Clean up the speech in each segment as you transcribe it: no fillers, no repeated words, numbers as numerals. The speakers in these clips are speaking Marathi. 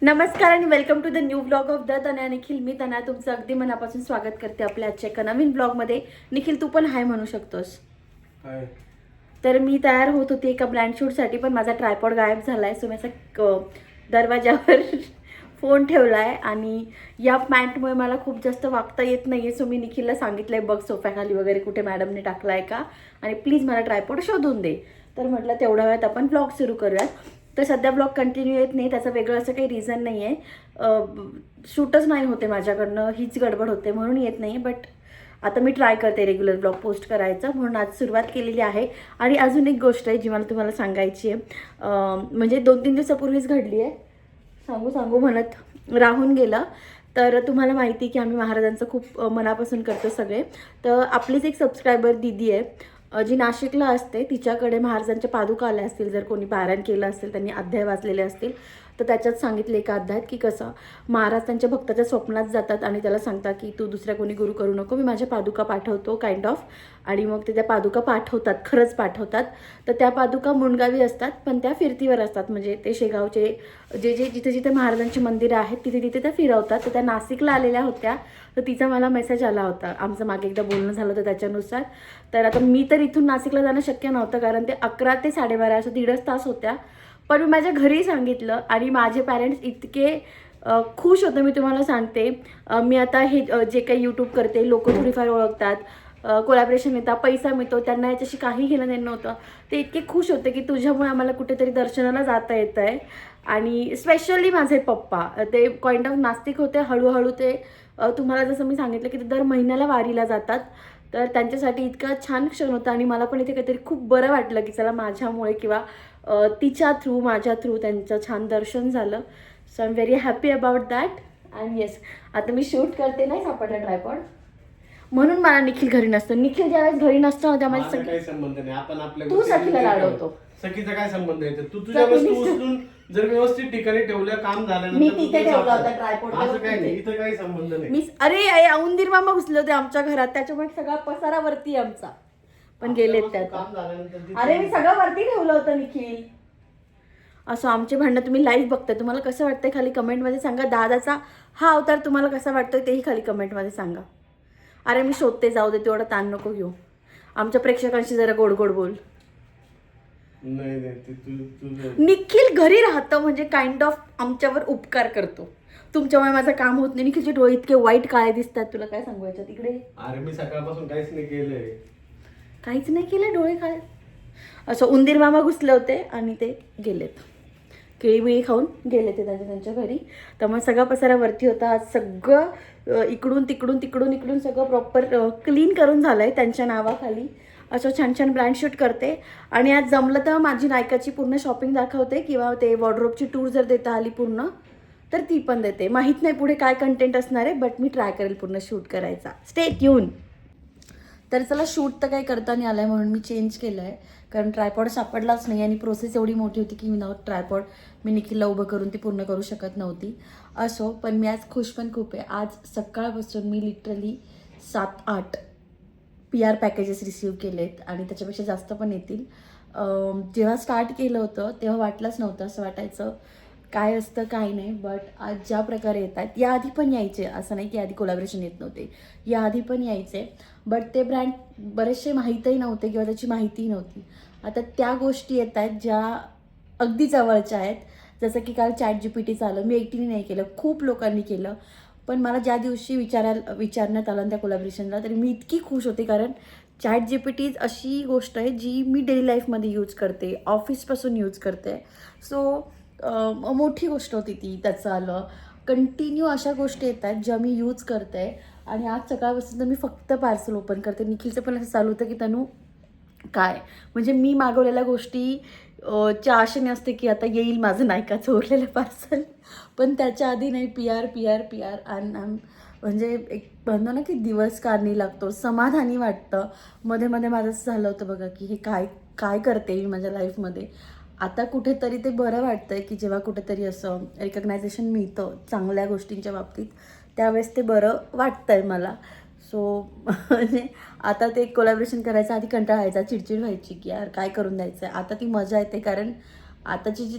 नमस्कार आणि welcome to the new blog of the Tanaya Nikhil. मी तनया तुमचं अगदी मनापासून स्वागत करते आपल्या आजच्या एका नवीन ब्लॉगमध्ये. निखिल तू पण हाय म्हणू शकतोस. हाय. तर मी तयार होत होती एका ब्रँड शूटसाठी, पण माझा ट्रायपॉड गायब झालाय. सो मी असं दरवाजावर फोन ठेवलाय आणि या पॅन्टमुळे मला खूप जास्त वागता येत नाहीये. सो मी निखिलला सांगितलंय बघ सोफ्याखाली वगैरे कुठे मॅडमने टाकलाय का आणि प्लीज मला ट्रायपॉड शोधून दे. तर म्हटलं तेवढ्या वेळात आपण ब्लॉग सुरू करूयात. तर सध्या ब्लॉग कंटिन्यू येत नाही, त्याचं वेगळं असं काही रिझन नाही आहे. शूटच नाही होते माझ्याकडनं, हीच गडबड होते म्हणून येत नाही. बट आता मी ट्राय करते रेग्युलर ब्लॉग पोस्ट करायचं, म्हणून आज सुरुवात केलेली आहे. आणि अजून एक गोष्ट आहे जी मला तुम्हाला सांगायची आहे. म्हणजे 2-3 दिवसापूर्वीच घडली आहे. सांगू म्हणत राहून गेलं. तर तुम्हाला माहिती आहे की आम्ही महाराजांचं खूप मनापासून करतो सगळे. तर आपलीच एक सबस्क्रायबर दीदी आहे जी नाशिकला असते. तिच्याकडे महाराजांच्या पादुका आल्या असतील, जर कोणी पारायण केलं असेल, त्यांनी अध्याय वाचलेले असतील तर त्याच्यात सांगितले एका अध्यायात की कसं महाराज त्यांच्या भक्ताच्या स्वप्नात जातात आणि त्याला सांगतात की तू दुसऱ्या कोणी गुरु करू नको, मी माझ्या पादुका पाठवतो काइंड ऑफ. आणि मग ते त्या पादुका पाठवतात, खरंच पाठवतात. तर त्या पादुका मुंडगावी असतात, पण त्या फिरतीवर असतात. म्हणजे ते शेगावचे जिथे जिथे महाराजांची मंदिरं आहेत तिथे तिथे त्या फिरवतात. तर त्या नाशिकला आलेल्या होत्या. तर तिचा मला मेसेज आला होता, आमचं मागे एकदा बोलणं झालं होतं त्याच्यानुसार. तर आता मी तर इथून नाशिकला जाणं शक्य नव्हतं, कारण ते 11 ते 12:30 असं 1.5 तास होत्या. पण मी माझ्या घरी सांगितलं आणि माझे पॅरेंट्स इतके खुश होते, मी तुम्हाला सांगते. मी आता हे जे काही यूट्यूब करते, लोक थोडीफार ओळखतात, कोलॅबरेशन येतात, पैसा मिळतो, त्यांना याच्याशी काही घेणं देणं नव्हतं. ते इतके खुश होते की तुझ्यामुळे आम्हाला कुठेतरी दर्शनाला जाता येतं आहे. आणि स्पेशली माझे पप्पा, ते काइंड ऑफ नास्तिक होते. हळूहळू ते तुम्हाला जसं मी सांगितलं की ते दर महिन्याला वारीला जातात. तर त्यांच्यासाठी इतका छान क्षण होता आणि मला पण इथे काहीतरी खूप बरं वाटलं की चला माझ्यामुळे किंवा तिच्या थ्रू, माझ्या थ्रू त्यांचं छान दर्शन झालं. So I am very happy about that. And yes, आता मी शूट करते, नाही सापडला ट्रायपॉड, म्हणून मला निखिल घरी नसतो. निखिल ज्यावेळेस घरी नसतो ना त्यामध्ये काही संबंध नाही. आपण आपल्या तू सखीला लाडवतो. सखीचा काय संबंध आहे? तू तुझ्या वस्तू उचलून जर व्यवस्थित ठिकाणी ठेवल्या, काम मी झाल्यानंतर तिथे ठेवला होता ट्रायपॉड. असं काही नाही, इथं काही संबंध नाही. मी अरे औंदीर मामा घुसले होते आमच्या घरात, त्याच्यामुळे सगळा पसारा वरती आमचा. पण गेलेत त्यात. काम झाल्यानंतर अरे मी सगळं वरती ठेवलं होतं निखिल. असं आमचे भांडणं तुम्ही लाईव्ह बघताय. तुम्हाला कसं वाटतंय खाली कमेंटमध्ये सांगा. दादाचा हा अवतार तुम्हाला कसा वाटतोय तेही खाली कमेंटमध्ये सांगा. अरे मी शोधते, जाऊ दे, तेवढा ताण नको घेऊ. आमच्या प्रेक्षकांशी जरा गोड गोड बोल. नाही निखिल घरी राहतं म्हणजे काइंड ऑफ आमच्यावर उपकार करतो. तुमच्यामुळे माझं काम होत नाही. निखिलचे डोळे इतके वाईट काळे दिसतात, तुला काय सांगू तिकडे. अरे मी सकाळपासून काहीच नाही केलंय. काहीच नाही केलं, डोळे काळे. असं उंदीर मामा घुसले होते आणि ते गेलेत, केळी खाऊन गेले ते त्यांच्या घरी. त्यामुळे सगळा पसारा वरती होता. आज सगळं इकडून तिकडून सगळं प्रॉपर क्लीन करून झालं आहे त्यांच्या नावाखाली. असं छान छान ब्रँड शूट करते. आणि आज जमलं तर माझी नायकाची पूर्ण शॉपिंग दाखवते, किंवा ते वॉर्डरोबची टूर जर देता आली पूर्ण तर ती पण देते. माहीत नाही पुढे काय कंटेंट असणार आहे, बट मी ट्राय करेल पूर्ण शूट करायचा. Stay tune. तर चला, शूट तर काही करता नाही आलं आहे म्हणून मी चेंज केलं आहे, कारण ट्रायपॉड सापडलाच नाही. आणि प्रोसेस एवढी मोठी होती की विनाऊट ट्रायपॉड मी निखिलला उभं करून ती पूर्ण करू शकत नव्हती. असो, पण मी आज खुश पण खूप आहे. आज सकाळपासून मी लिटरली 7-8 PR पॅकेजेस रिसीव केलेत आणि त्याच्यापेक्षा जास्त पण येतील. जेव्हा स्टार्ट केलं होतं तेव्हा वाटलंच नव्हतं, असं वाटायचं काय असतं काय नाही. बट आज ज्या प्रकारे येत आहेत, याआधी पण यायचे, असं नाही की आधी कोलॅबरेशन येत नव्हते, याआधी पण यायचे. बट ते ब्रँड बरेचसे माहीतही नव्हते किंवा त्याची माहितीही नव्हती. आता त्या गोष्टी येत आहेत ज्या अगदी जवळच्या आहेत. जसं की काल ChatGPT आलं. मी एकटीने नाही केलं, खूप लोकांनी केलं. पण मला ज्या दिवशी विचारण्यात आलं त्या कोलॅबरेशनला, तरी मी इतकी खुश होते, कारण ChatGPT अशी गोष्ट आहे जी मी डेली लाईफमध्ये यूज करते, ऑफिसपासून यूज करते. सो मोठी गोष्ट होती ती, त्याचं आलं. कंटिन्यू अशा गोष्टी येत आहेत ज्या मी यूज करते. आणि आज सकाळपासून तर मी फक्त पार्सल ओपन करते. निखिलचं पण असं चालू होतं की तनू काय, म्हणजे मी मागवलेल्या गोष्टी च्या आशेने असते की आता येईल माझं नायकाचं उरलेलं पार्सल. पण त्याच्या आधी नाही, PR आणि म्हणजे एक म्हणतो ना की दिवस कारणी लागतो, समाधानी वाटतं. मध्ये माझं असं झालं होतं बघा की हे काय करते मी माझ्या लाईफमध्ये. आता कुठेतरी ते बरं वाटतं आहे की जेव्हा कुठेतरी असं रिकग्नायझेशन मिळतं चांगल्या गोष्टींच्या बाबतीत, त्यावेळेस ते बरं वाटतं आहे मला. सो म्हणजे आता ते कोलॅबरेशन करायचं आधी कंटाळा यायचा, चिडचिड व्हायची की यार काय करून द्यायचं आहे. आता ती मजा येते, कारण आताचे जे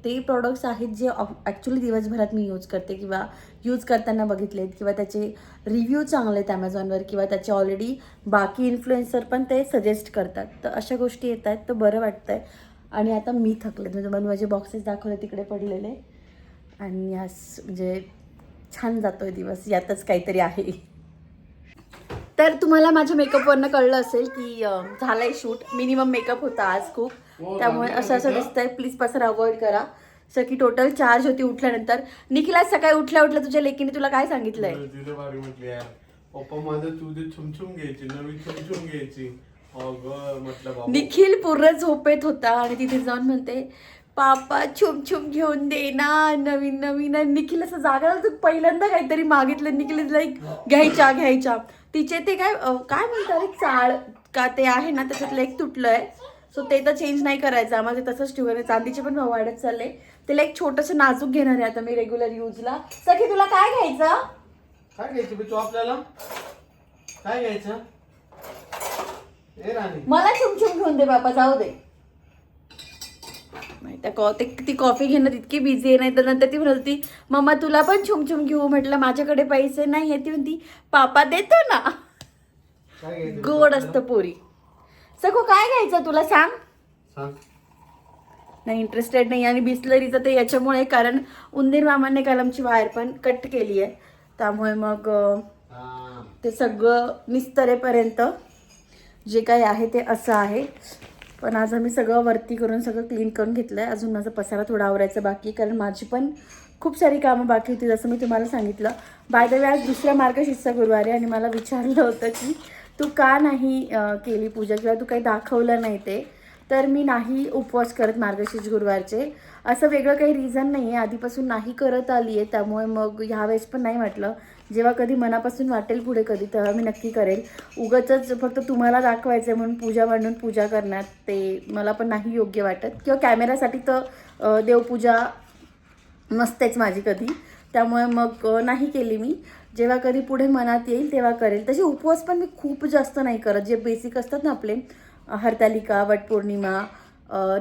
ते प्रॉडक्ट्स आहेत जे ॲक्च्युली दिवसभरात मी यूज करते किंवा यूज करताना बघितलेत किंवा त्याचे रिव्ह्यू चांगले आहेत ॲमेझॉनवर किंवा त्याचे ऑलरेडी बाकी इन्फ्लुएन्सर पण ते सजेस्ट करतात, तर अशा गोष्टी येत आहेत तर बरं वाटतं आहे. आणि आता मी थकले, म्हणजे मला माझे बॉक्सेस दाखवले तिकडे पडलेले, आणि यास म्हणजे छान जातो आहे दिवस, यातच काहीतरी आहे. तर तुम्हाला माझ्या मेकअपवरनं कळलं असेल की झालं आहे शूट, मिनिमम मेकअप होता आज खूप, त्यामुळे असं दिसतंय. प्लीज पसर अवॉइड करा. सकी टोटल चार्ज होती उठल्यानंतर. निखिला सकाळी उठल्या तुझ्या लेकीने तुला काय सांगितलंय? पप्पा माझं तुझे छुमछुम घ्यायची, नवीन छुमछुम घ्यायची. निखिल पूर्ण झोपेत होता आणि तिथे जाऊन म्हणते पापा छुमछुम घेऊन दे ना नवीन नवीन. आणि निखिल असं जागा पहिल्यांदा काहीतरी मागितलं. निखिल लाईक घ्यायच्या तिचे ते काय म्हणतात एक चाळ का ते आहे ना त्याच्यातलं एक तुटलंय, सो ते तर चेंज नाही करायचं आम्हाला, ते तसंच ठेवून. चांदीचे पण भाव वाढत चालले. त्याला एक छोटंसं नाजूक घेणार आहे आता मी रेग्युलर यूजला. सखी तुला काय घ्यायचं? काय घ्यायचं तू आपल्याला? काय घ्यायचं? मला छुमछुम घेऊन दे बापा, जाऊ दे. ती कॉफी घेण्यात इतकी बिझी आहे, नाही तर नंतर ती म्हणती मम्मा तुला पण छुमछुम घेऊ. म्हटलं माझ्याकडे पैसे नाही आहे. ती म्हणती पापा देतो ना. गोड असतं पोरी. सगळं काय घ्यायचं तुला सांग? नाही इंटरेस्टेड नाही. आणि बिस्लरीचं ते याच्यामुळे, कारण उंदीर मामाने काल आमची वायर पण कट केली आहे, त्यामुळे मग ते सगळं निस्तरेपर्यंत जे काही आहे ते असं आहे. पण आज आम्ही सगळं वरती करून सगळं क्लीन करून घेतलं आहे. अजून माझा पसारा थोडा आवरायचा बाकी, कारण माझी पण खूप सारी कामं बाकी होती जसं मी तुम्हाला सांगितलं. बाय द वे आज दुसरा मार्गशीर्षचा गुरुवार आहे आणि मला विचारलं होतं की तू का नाही केली पूजा किंवा तू काही दाखवलं नाही ते. तर मी नाही उपवास करत मार्गशीर्ष गुरुवारचे. असं वेगळं काही रिझन नाही आहे, आधीपासून नाही करत आली आहे, त्यामुळे मग ह्यावेळेस पण नाही वाटलं. जेव्हा कधी मनापासून वाटेल पुढे कधी तेव्हा मी नक्की करेल. उगाचच फक्त तुम्हाला दाखवायचं आहे म्हणून पूजा मांडून पूजा करण्यात ते मला पण नाही योग्य वाटत. किंवा कॅमेरासाठी तर देवपूजा नसतेच माझी कधी, त्यामुळे मग नाही केली मी. जेव्हा कधी पुढे मनात येईल तेव्हा करेल. तसे उपवास पण मी खूप जास्त नाही करत, जे बेसिक असतात ना आपले, हरतालिका, वटपौर्णिमा,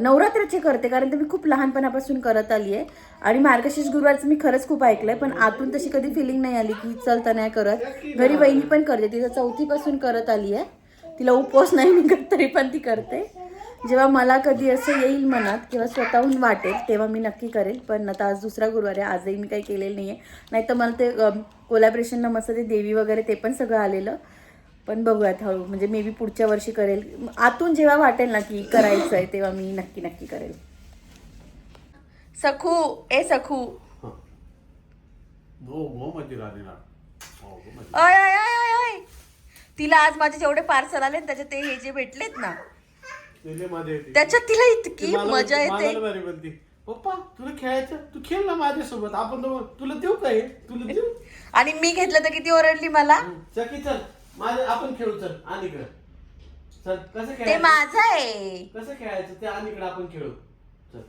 नवरात्राचे करते, कारण ते मी खूप लहानपणापासून करत आली आहे. आणि मार्गशीर्ष गुरुवारचं मी खरंच खूप ऐकलं आहे, पण आतून तशी कधी फिलिंग नाही आली की चलता नाही करत. घरी वहिनी पण करते, तिचं 4थीपासून करत आली आहे. तिला उपवास नाही निघत तरी पण ती करते. जेव्हा मला कधी असं येईल मनात किंवा स्वतःहून वाटेल तेव्हा मी नक्की करेल. पण आता आज दुसरा गुरुवार आहे, आजही मी काही केलेलं नाही आहे. नाही तर मला ते कोलॅबरेशनला मस्त ते देवी वगैरे ते पण सगळं आलेलं. पण बघूयात हळू, म्हणजे मे बी पुढच्या वर्षी करेल. आतून जेव्हा वाटेल ना की करायचं आहे तेव्हा मी नक्की करेल. सखू सखू अय तिला आज माझे जेवढे पार्सल आले त्याच्यात ते हे जे भेटलेत ना त्याच्यात तिला इतकी मजा येते. पप्पा तुला खेळायचं, तू खेळ ना माझ्यासोबत, आपण तुला देऊ काय, तुला देऊ. आणि मी घेतलं तर किती ओरडली मला. चल आपण खेळू, चल आणि चल कसं ते माझं आहे. कसं खेळायचं ते आणि आपण खेळू. चल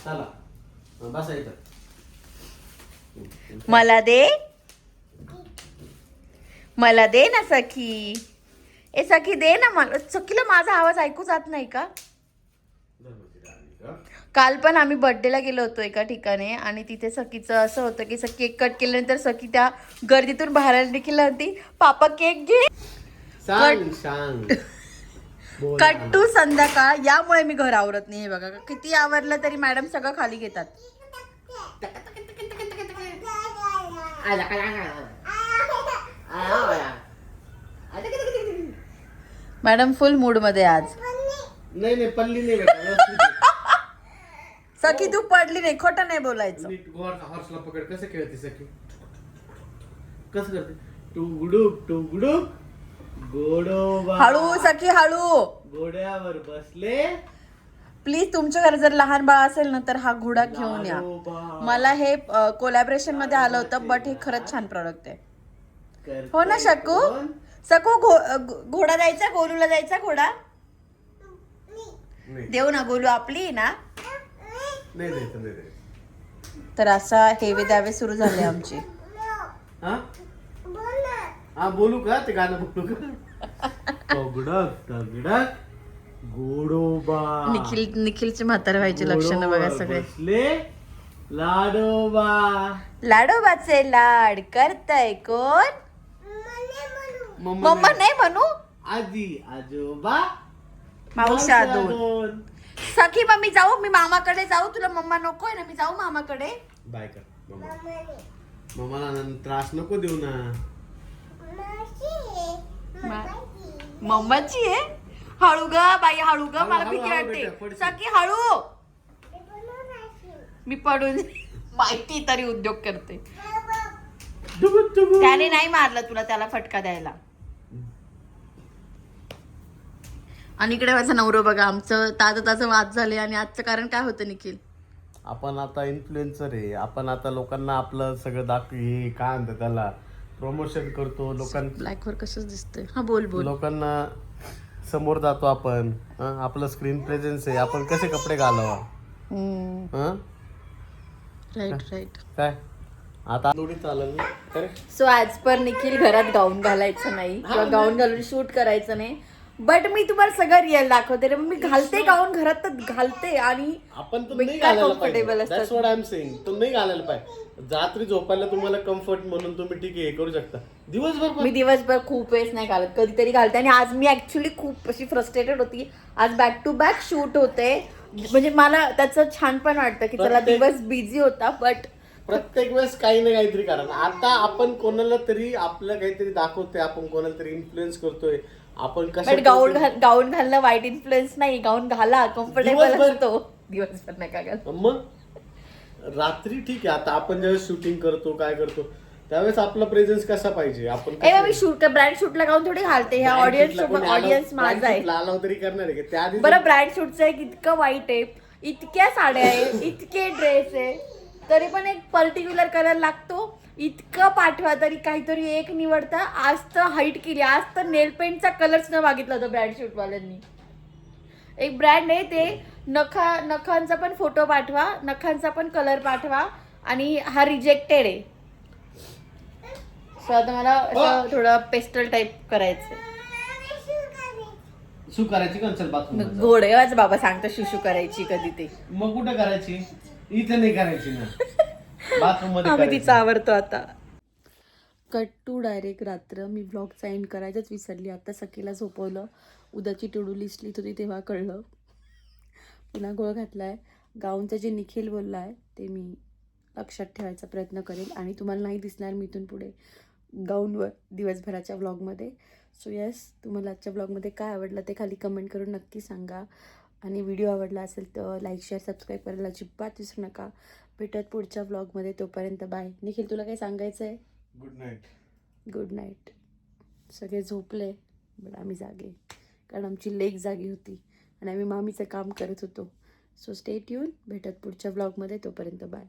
चला बसायचं. मला दे ना सखी. सखी दे ना मला. सखीला माझा आवाज ऐकू जात नाही का? काल पण आम्ही बर्थडेला गेलो होतो एका ठिकाणी आणि तिथे सखीचं असं होतं की केक कट केल्यानंतर सखी त्या गर्दीतून बाहेर देखील होती. पापा केक घे. कट्टू संध्याकाळ, यामुळे मी घर आवरत नाही. बघा किती आवरलं तरी मॅडम सगळं खाली घेतात. मॅडम फुल मूड मध्ये आज. नाही पडली नाही बेटा. सखी तू पडली नाही, खोटं नाही बोलायचं. हॉर्सला पकड. कसं खेळते सखी, कसं करते? टुगडुक गोडोबा. हळू सखी हळू. घोड्यावर बसले. प्लीज तुमच्या घरी जर लहान बाळ असेल ना तर हा घोडा घेऊन या. मला हे कोलॅबरेशन मध्ये आलं होतं, बट हे खरंच छान प्रॉडक्ट आहे. हो ना शकू? सकू घोडा द्यायचा, गोलूला द्यायचा घोडा. देऊ ना, गोलू आपली ना. तर असा हेवे दावे सुरू झाले आमचे. बोलू का ते गाणं? बोलू का? गोडोबा निखिलचे म्हातारे व्हायचे लक्षणं बघा सगळे. बसले लाडोबा. लाडोबाचे लाड करताय कोण? मम्मा नाही म्हणू. आजी आजोबा मावशा दोन. सखी मम्मी जाऊ, मी मामाकडे जाऊ, तुला मम्मा नकोय ना, मी जाऊ मामाकडे. बाय कर मम्मा. मम्माला त्रास नको देऊ ना. मम्माची आहे. हळू ग बाई, हळू ग, मला भीती हळू बेटा, वाटते. पडशील. सखी हळू. मी पडून माहिती तरी उद्योग करते. त्याने नाही मारलं तुला, त्याला फटका द्यायला. आणि इकडे माझा नवरा बघा, आमचं ताजं वाद झाले. आणि आजचं कारण काय होतं निखिल? आपण आता इन्फ्लुएन्सर आहे. आपण आता लोकांना आपलं सगळं हे काय म्हणतात त्याला, प्रमोशन करतो लोकांना. ब्लॅक वर कसं दिसतंय? हा बोल बोल. लोकांना समोर जातो आपण. आपलं स्क्रीन प्रेझेन्स आहे. आपण कसे कपडे घालावा. राईट. काय आता थोडी चालेल ना. सो आज पर निखिल घरात गाऊन घालायचं नाही किंवा गाऊन घालून शूट करायचं नाही. बट मी तुम्हाला सगळं रिअल दाखवते रे. मी घालते गाऊन घरात, तर घालते. आणि आपण तो मी नाही काय घालायला comfortable पाहिजे. असतात. That's what I'm saying. तो नाही घालायला पाहिजे. रात्री झोपायला तुम्हाला कम्फर्ट म्हणून तुम्ही ठीक आहे हे करू शकता. दिवसभर मी दिवसभर खूप वेळेस नाही घालत, कधीतरी घालते. आणि आज मी ऍक्च्युली खूप अशी फ्रस्ट्रेटेड होती. आज बॅक टू बॅक शूट होते. म्हणजे मला त्याचं छान पण वाटतं की चला दिवस बिझी होता. बट प्रत्येक वेळेस काही ना काहीतरी कारण. आता आपण कोणाला तरी आपलं काहीतरी दाखवतोय, आपण कोणाला तरी इन्फ्लुएन्स करतोय. आपण बट गाऊन घालणं वाईट इन्फ्लुएन्स नाही. गाऊन घाला, कम्फर्टेबल असतो. दिवसभर नका घाल. मग रात्री ठीक आहे. आता आपण ज्यावेळेस शूटिंग करतो काय करतो त्यावेळेस आपला प्रेझेन्स कसा पाहिजे. आपण मी शूट ब्रँड शूटला गाऊन थोडी घालते. ह्या ऑडियन्स माझा आहे. लालाव तरी करणार आहे त्या आधी. बरं ब्रँड शूटचं एक इतकं वाईट आहे. इतक्या साड्या आहे, इतके ड्रेस आहे, तरी पण एक पर्टिक्युलर कलर लागतो. इतकं पाठवा तरी काहीतरी एक निवडता. आज तर हाईट केली. आज तर नेल पेंटचा कलर सुद्धा मागितला होता ब्रँड शूटवाल्यांनी. एक ब्रँड आहे ते नखांचा पण फोटो पाठवा, नखांचा पण कलर पाठवा. आणि हा रिजेक्टेड आहे. सो आता मला थोडं पेस्टल टाईप करायचंय. शू करायची कन्सल्ट बाथरूम गोडेवाच बाबा सांगतो शिशू करायची कधी ते. मग कुठे करायची? इथे नाही करायची ना. बाथरूम मध्ये आम्ही करायची. तिचा आवडतो आता. कट टू डायरेक्ट रात्र. मी व्लॉगचा एंड करायचंच विसरली. आता सखीला झोपवलं. उद्याची टू डू लिस्ट लिहित होती तेव्हा कळलं. पुन्हा गोळ घातलाय. गाऊनचं जे निखिल बोलला आहे ते मी लक्षात ठेवायचा प्रयत्न करेल. आणि तुम्हाला नाही दिसणार मी इथून पुढे गाऊनवर दिवसभराच्या व्लॉगमध्ये. सो येस, तुम्हाला आजच्या व्लॉगमध्ये काय आवडलं ते खाली कमेंट करून नक्की सांगा. आणि व्हिडिओ आवडला असेल तर लाईक शेअर सबस्क्राईब करायला अजिबात विसरू नका. भेटत पुढच्या व्लॉगमध्ये. तोपर्यंत बाय. निखिल तुला काही सांगायचं आहे? Good night. Good night. सगळे झोपले बट आम्ही जागे, कारण आमची लेक जागी होती आणि आम्ही मामीचं काम करत होतो. So stay tune. भेटत पुढच्या व्लॉगमध्ये. तोपर्यंत बाय.